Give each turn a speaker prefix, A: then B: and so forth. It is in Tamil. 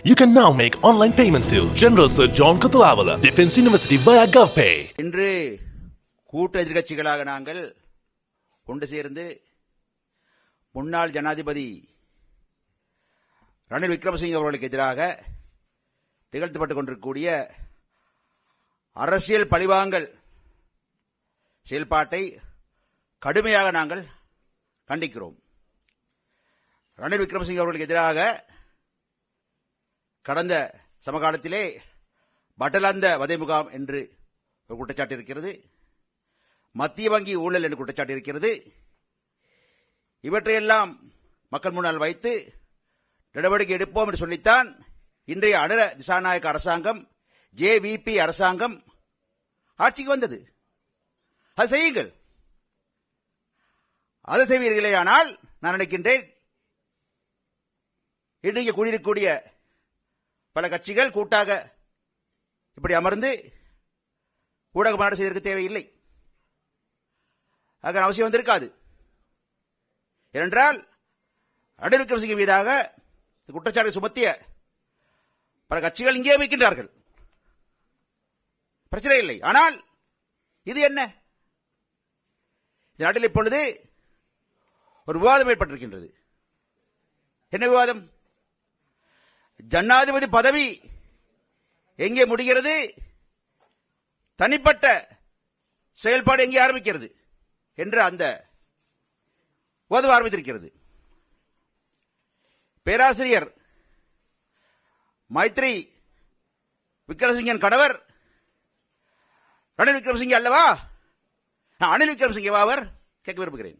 A: You can now make online payments to General Sir John Kutulavala, Defence University via GovPay.
B: இன்று கூட்டு எதிர்க்கட்சிகளாக நாங்கள் கொண்டு சேர்ந்து முன்னாள் ஜனாதிபதி ரணில் விக்ரமசிங்கே அவர்களுக்கு எதிராக நிகழ்த்தப்பட்டுக் கொண்டிருக்கக்கூடிய அரசியல் பழிவாங்கல் செயல்பாட்டை கடுமையாக நாங்கள் கண்டிக்கிறோம். ரணில் விக்ரமசிங்கே அவர்களுக்கு எதிராக கடந்த சமகாலத்திலே பட்டலந்த வதை முகாம் என்று ஒரு குற்றச்சாட்டு இருக்கிறது, மத்திய வங்கி ஊழல் என்று குற்றச்சாட்டு இருக்கிறது. இவற்றையெல்லாம் மக்கள் முன்னால் வைத்து நடவடிக்கை எடுப்போம் என்று சொல்லித்தான் இன்றைய அனுர திசாநாயக்க அரசாங்கம், ஜேவிபி அரசாங்கம் ஆட்சிக்கு வந்தது. அது செய்யுங்கள். அதை செய்வீர்களே ஆனால் நான் நினைக்கின்றேன் இன்றைக்கு கூடியிருக்கக்கூடிய பல கட்சிகள் கூட்டாக இப்படி அமர்ந்து ஊடக மாநாடு செய்வதற்கு தேவையில்லை. அதற்கான அவசியம் வந்திருக்காது. ஏனென்றால் ரணில் விக்ரமசிங்கே மீதாக குற்றச்சாட்டு சுமத்திய பல கட்சிகள் இங்கே வைக்கின்றார்கள், பிரச்சனை இல்லை. ஆனால் இது என்ன? இந்த நாட்டில் இப்பொழுது ஒரு விவாதம் ஏற்பட்டிருக்கின்றது. என்ன விவாதம்? ஜனாதிபதி பதவி எங்கே முடிகிறது, தனிப்பட்ட செயல்பாடு எங்கே ஆரம்பிக்கிறது என்ற அந்த விவாதம் ஆரம்பித்திருக்கிறது. பேராசிரியர் மைத்ரி விக்ரமசிங்கன் கணவர் ரணில் விக்ரமசிங்கே அல்லவா? நான் அனில் விக்ரமசிங்கேவா அவர் கேட்க விரும்புகிறேன்.